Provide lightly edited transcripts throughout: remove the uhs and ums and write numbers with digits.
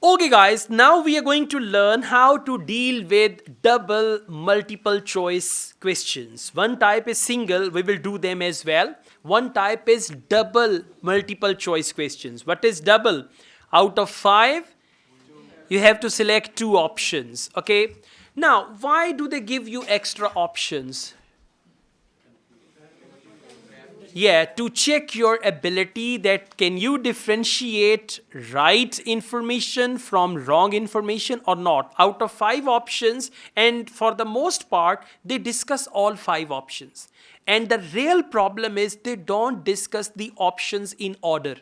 Okay guys, now we are going to learn how to deal with double multiple choice questions. One type is single, we will do them as well. One type is double multiple choice questions. What is double? Out of 5, you have to select 2 options, okay? Now, why do they give you extra options? Yeah, to check your ability that can you differentiate right information from wrong information or not. Out of 5 options, and for the most part, they discuss all 5 options. And the real problem is they don't discuss the options in order.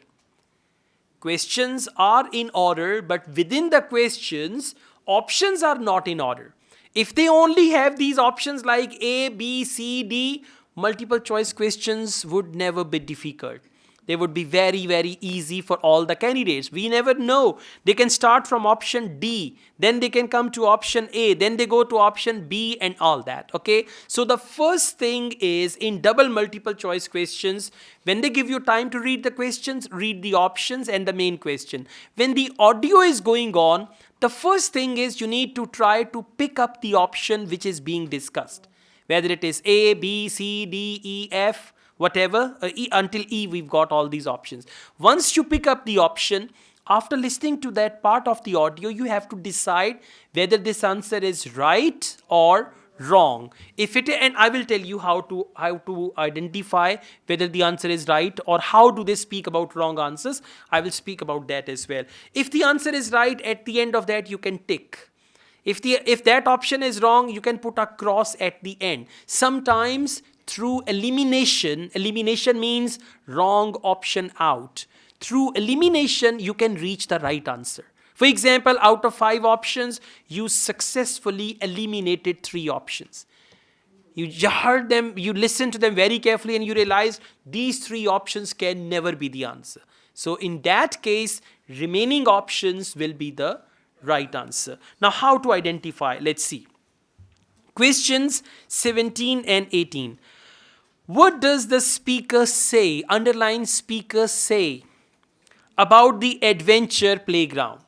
Questions are in order, but within the questions, options are not in order. If they only have these options like A, B, C, D, multiple choice questions would never be difficult. They would be very, very easy for all the candidates. We never know. They can start from option D, then they can come to option A, then they go to option B and all that, okay? So the first thing is in double multiple choice questions, when they give you time to read the questions, read the options and the main question. When the audio is going on, the first thing is you need to try to pick up the option which is being discussed. Whether it is A, B, C, D, E, F, whatever, until E we've got all these options. Once you pick up the option, after listening to that part of the audio, you have to decide whether this answer is right or wrong. If it, and I will tell you how to identify whether the answer is right or how do they speak about wrong answers. I will speak about that as well. If the answer is right, at the end of that you can tick. If that option is wrong, you can put a cross at the end. Sometimes through elimination means wrong option out. Through elimination, you can reach the right answer. For example, out of 5 options, you successfully eliminated 3 options. You heard them, you listened to them very carefully and you realized these 3 options can never be the answer. So in that case, remaining options will be the right answer. Now, how to identify? Let's see. Questions 17 and 18. What does the speaker say, underline speaker say, about the adventure playground?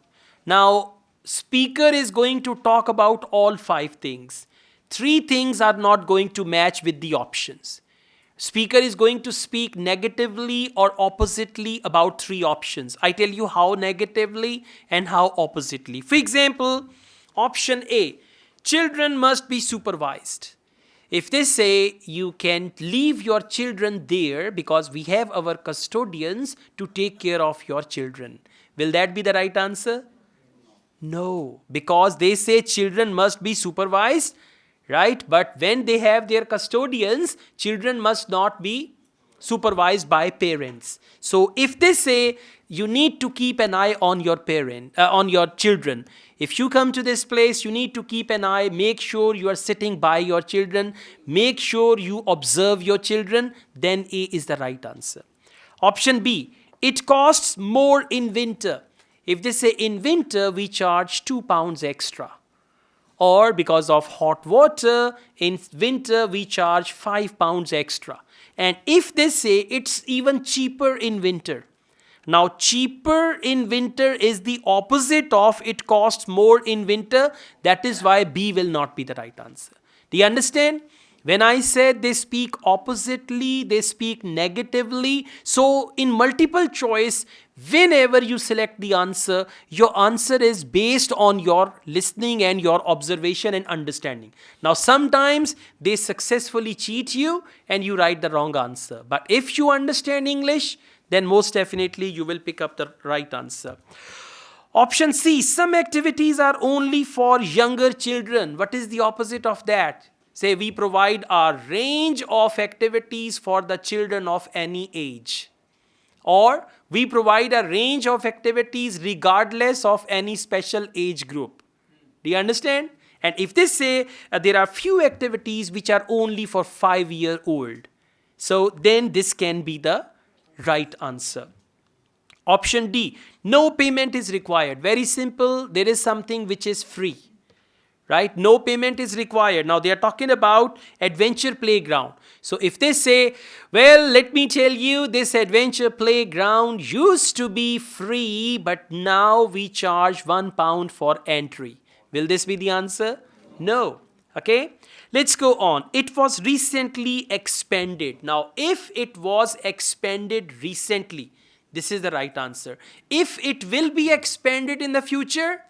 Now, speaker is going to talk about all 5 things. 3 things are not going to match with the options. Speaker is going to speak negatively or oppositely about 3 options. I tell you how negatively and how oppositely. For example, option A, children must be supervised. If they say you can leave your children there because we have our custodians to take care of your children, will that be the right answer? No, because they say children must be supervised, right? But when they have their custodians, children must not be supervised by parents. So if they say you need to keep an eye on your on your children, if you come to this place, you need to keep an eye, make sure you are sitting by your children, make sure you observe your children, then A is the right answer. Option B, it costs more in winter. If they say in winter we charge £2 extra, or because of hot water, in winter we charge £5 extra. And if they say it's even cheaper in winter, now cheaper in winter is the opposite of it costs more in winter. That is why B will not be the right answer. Do you understand? When I said they speak oppositely, they speak negatively. So in multiple choice, whenever you select the answer, your answer is based on your listening and your observation and understanding. Now sometimes they successfully cheat you and you write the wrong answer. But if you understand English, then most definitely you will pick up the right answer. Option C, some activities are only for younger children. What is the opposite of that? Say we provide a range of activities for the children of any age. Or we provide a range of activities regardless of any special age group. Do you understand? And if they say there are few activities which are only for 5-year-old, so then this can be the right answer. Option D, no payment is required. Very simple, there is something which is free. right? No payment is required. Now they are talking about adventure playground. So if they say, well, let me tell you, this adventure playground used to be free, but now we charge £1 for entry. Will this be the answer? No. Okay, let's go on. It was recently expanded. Now, if it was expanded recently, this is the right answer. If it will be expanded in the future,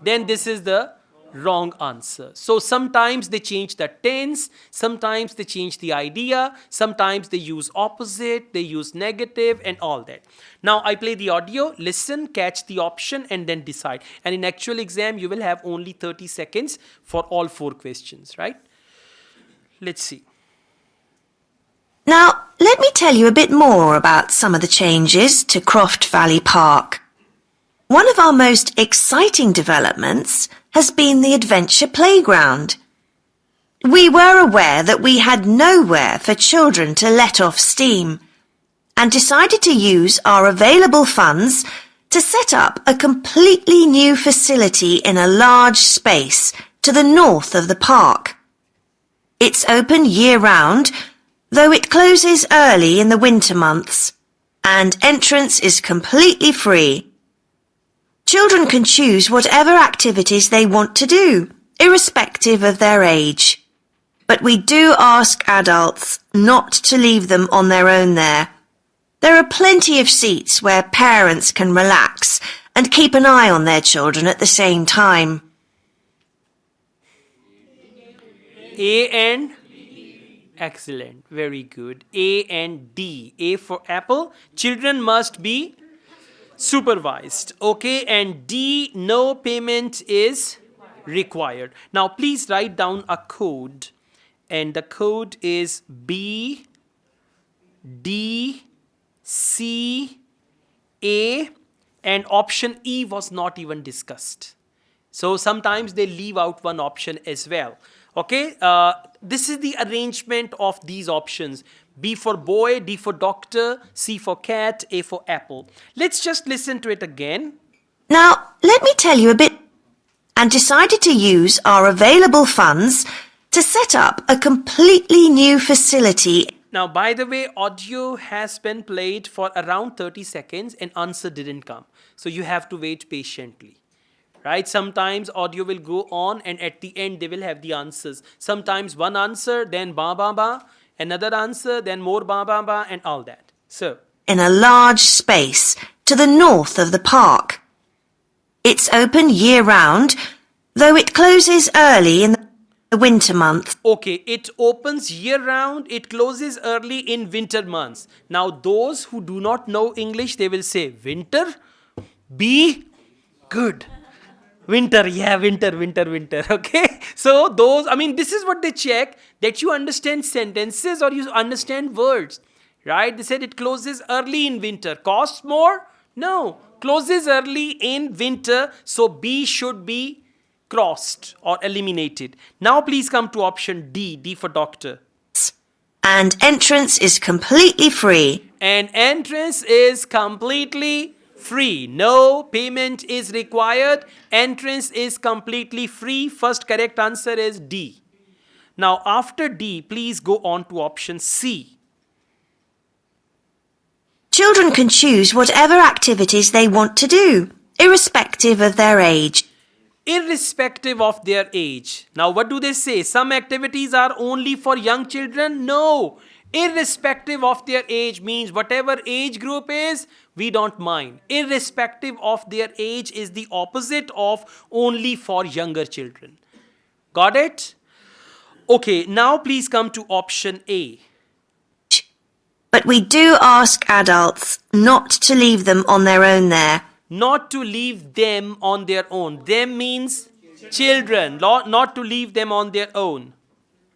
then this is the wrong answer. So sometimes they change the tense, sometimes they change the idea, sometimes they use opposite, they use negative and all that. Now I play the audio, listen, catch the option and then decide. And in actual exam, you will have only 30 seconds for all 4 questions, right? Let's see. Now, let me tell you a bit more about some of the changes to Croft Valley Park. One of our most exciting developments has been the adventure playground. We were aware that we had nowhere for children to let off steam and decided to use our available funds to set up a completely new facility in a large space to the north of the park. It's open year-round, though it closes early in the winter months, and entrance is completely free. Children can choose whatever activities they want to do, irrespective of their age. But we do ask adults not to leave them on their own there. There are plenty of seats where parents can relax and keep an eye on their children at the same time. A and excellent, very good. A and D. A for apple. Children must be supervised. Okay, and D, no payment is required. Now please write down a code, and the code is B D C A, and option E was not even discussed. So sometimes they leave out one option as well. Okay, this is the arrangement of these options. B for boy, D for doctor, C for cat, A for apple. Let's just listen to it again. Now, let me tell you a bit, and decided to use our available funds to set up a completely new facility. Now, by the way, audio has been played for around 30 seconds and answer didn't come. So you have to wait patiently. Right? Sometimes audio will go on and at the end they will have the answers. Sometimes one answer, then ba ba ba, another answer, then more ba ba ba and all that. So, in a large space to the north of the park. It's open year-round, though it closes early in the winter months. Okay, it opens year-round, it closes early in winter months. Now, those who do not know English, they will say winter, B, good. Winter, yeah, winter, okay? So those, this is what they check, that you understand sentences or you understand words, right? They said it closes early in winter. Costs more? No, closes early in winter, so B should be crossed or eliminated. Now please come to option D, D for doctor. And entrance is completely free. And entrance is completely free. No payment is required. Entrance is completely free. First correct answer is D. Now after D, please go on to option C. Children can choose whatever activities they want to do, irrespective of their age. Irrespective of their age. Now what do they say? Some activities are only for young children? No. Irrespective of their age means whatever age group is, we don't mind. Irrespective of their age is the opposite of only for younger children. Got it? Okay, now please come to option A. But we do ask adults not to leave them on their own there. Not to leave them on their own. Them means children, not to leave them on their own.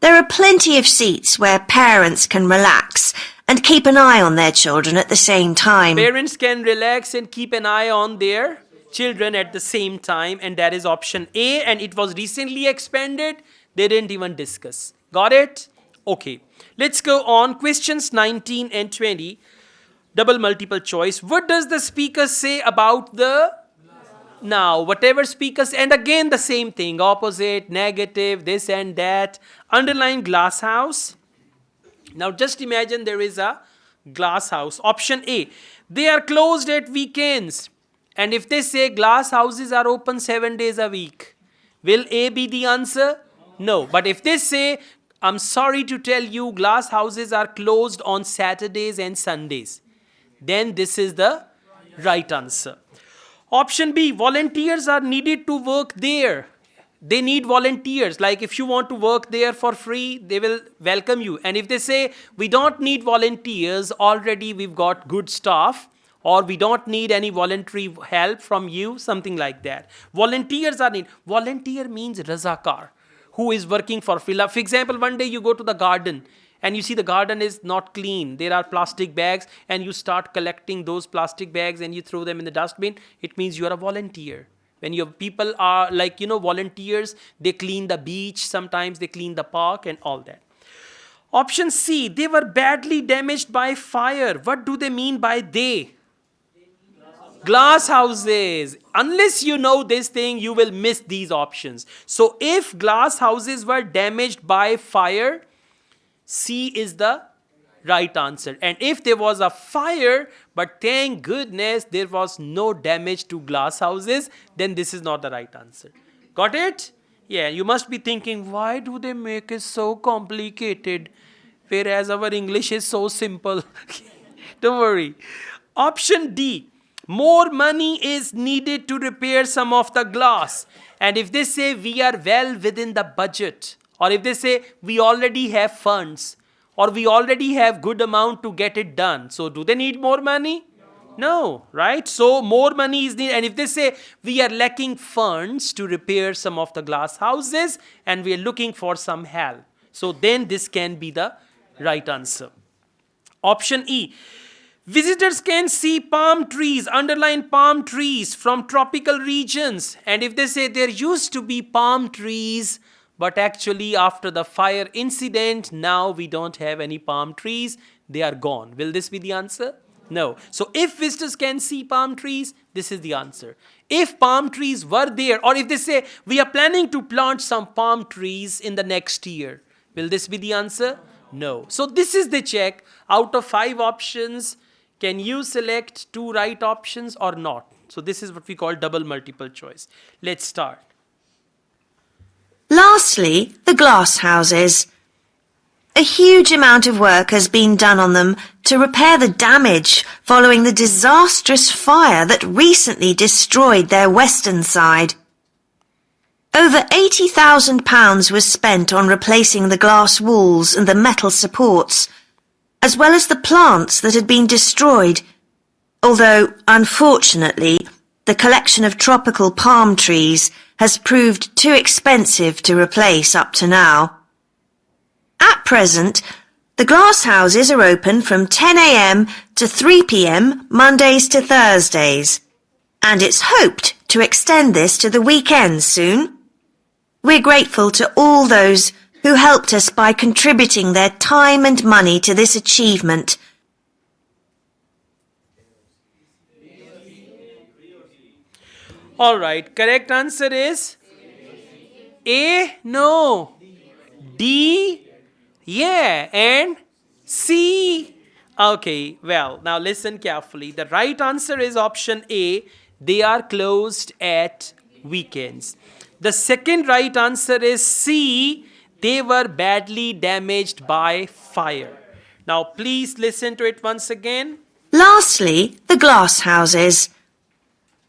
There are plenty of seats where parents can relax and keep an eye on their children at the same time. Parents can relax and keep an eye on their children at the same time, and that is option A, and it was recently expanded. They didn't even discuss. Got it? Okay. Let's go on. Questions 19 and 20. Double multiple choice. What does the speaker say about the Now, whatever speakers, and again the same thing, opposite, negative, this and that. Underline glass house. Now, just imagine there is a glass house. Option A, they are closed at weekends. And if they say glass houses are open 7 days a week, will A be the answer? No. But if they say, I'm sorry to tell you, glass houses are closed on Saturdays and Sundays, then this is the right answer. Option B, volunteers are needed to work there. They need volunteers. Like if you want to work there for free, they will welcome you. And if they say, we don't need volunteers, already we've got good staff, or we don't need any voluntary help from you, something like that. Volunteers are needed. Volunteer means razakar, who is working for free. For example, one day you go to the garden, and you see the garden is not clean. There are plastic bags, and you start collecting those plastic bags and you throw them in the dustbin. It means you are a volunteer. When your people are like, volunteers, they clean the beach, sometimes they clean the park and all that. Option C, they were badly damaged by fire. What do they mean by they? Glass houses. Unless you know this thing, you will miss these options. So if glass houses were damaged by fire, C is the right answer. And if there was a fire, but thank goodness there was no damage to glass houses, then this is not the right answer. Got it? Yeah, you must be thinking, why do they make it so complicated, whereas our English is so simple? Don't worry. Option D, more money is needed to repair some of the glass. And if they say we are well within the budget, or if they say we already have funds, or we already have good amount to get it done, so do they need more money? No, right? So more money is needed. And if they say we are lacking funds to repair some of the glass houses and we are looking for some help, so then this can be the right answer. Option E, visitors can see palm trees, underline palm trees, from tropical regions. And if they say there used to be palm trees, but actually after the fire incident, now we don't have any palm trees, they are gone. Will this be the answer? No. So if visitors can see palm trees, this is the answer. If palm trees were there, or if they say we are planning to plant some palm trees in the next year, will this be the answer? No. So this is the check. Out of 5 options, can you select 2 right options or not? So this is what we call double multiple choice. Let's start. Lastly, the glass houses. A huge amount of work has been done on them to repair the damage following the disastrous fire that recently destroyed their western side. Over £80,000 was spent on replacing the glass walls and the metal supports, as well as the plants that had been destroyed, although, unfortunately, the collection of tropical palm trees has proved too expensive to replace up to now. At present, the glass houses are open from 10 a.m. to 3 p.m. Mondays to Thursdays, and it's hoped to extend this to the weekends soon. We're grateful to all those who helped us by contributing their time and money to this achievement. All right, correct answer is A, no, D, yeah, and C. Okay, well, now listen carefully. The right answer is option A, they are closed at weekends. The second right answer is C, they were badly damaged by fire. Now, please listen to it once again. Lastly, the glass houses.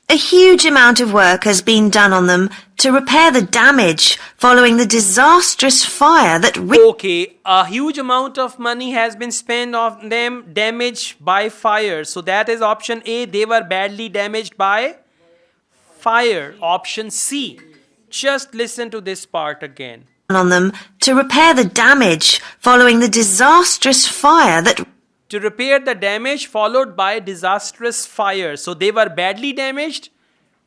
A huge amount of work has been done on them to repair the damage following the disastrous fire that... Okay, a huge amount of money has been spent on them, damaged by fire. So that is option A, they were badly damaged by fire. Option C, just listen to this part again. On them to repair the damage following the disastrous fire that... To repair the damage followed by disastrous fire. So they were badly damaged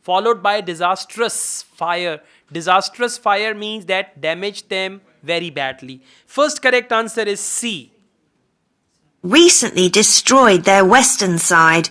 followed by disastrous fire. Disastrous fire means that damaged them very badly. First correct answer is C. Recently destroyed their western side.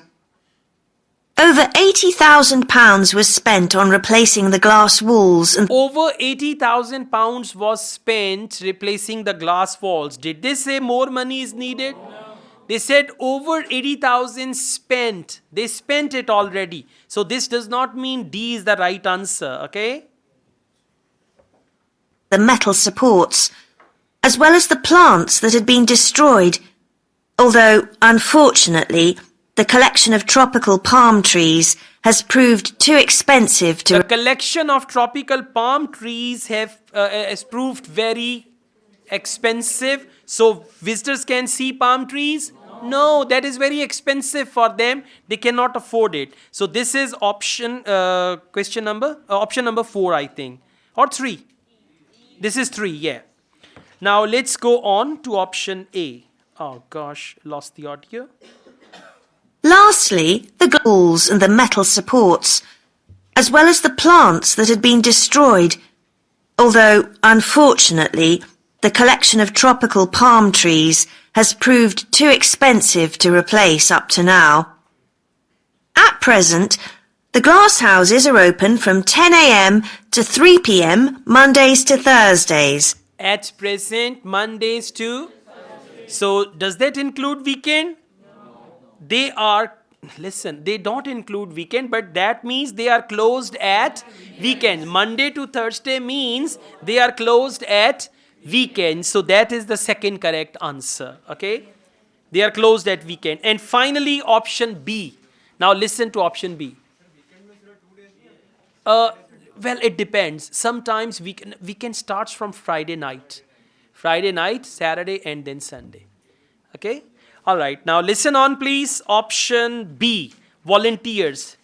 Over £80,000 was spent on replacing the glass walls and Over 80,000 pounds was spent replacing the glass walls. Did they say more money is needed? No. They said over 80,000 spent. They spent it already. So this does not mean D is the right answer, okay? the metal supports, as well as the plants that had been destroyed, although, unfortunately, the collection of tropical palm trees has proved too expensive to... The collection of tropical palm trees has proved very expensive. So visitors can see palm trees? No, that is very expensive for them. They cannot afford it. So this is option number 4, I think. Or 3. This is 3, yeah. Now let's go on to option A. Oh gosh, lost the audio. Lastly, the walls and the metal supports, as well as the plants that had been destroyed, although, unfortunately, the collection of tropical palm trees has proved too expensive to replace up to now. At present, the glass houses are open from 10 a.m. to 3 p.m. Mondays to Thursdays. At present, Mondays to... So, does that include weekend? They are, listen, they don't include weekend, but that means they are closed at weekend. Monday to Thursday means they are closed at weekend. So that is the second correct answer, okay? They are closed at weekend. And finally, option B. Now listen to option B. Well, it depends. Sometimes weekend starts from Friday night. Friday night, Saturday, and then Sunday, okay? All right, now listen on please. Option B, volunteers.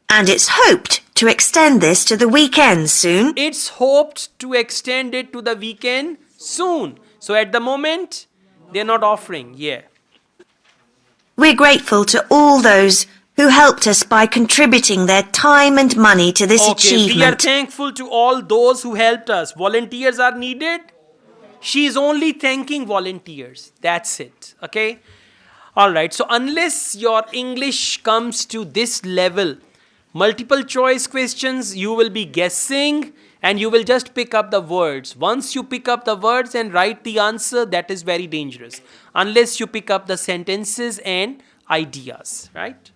And it's hoped to extend this to the weekend soon. It's hoped to extend it to the weekend soon. So at the moment, they're not offering, yeah. We're grateful to all those who helped us by contributing their time and money to this achievement. We are thankful to all those who helped us. Volunteers are needed. She is only thanking volunteers. That's it. Okay? Alright, so unless your English comes to this level, multiple choice questions, you will be guessing and you will just pick up the words. Once you pick up the words and write the answer, that is very dangerous. Unless you pick up the sentences and ideas. Right?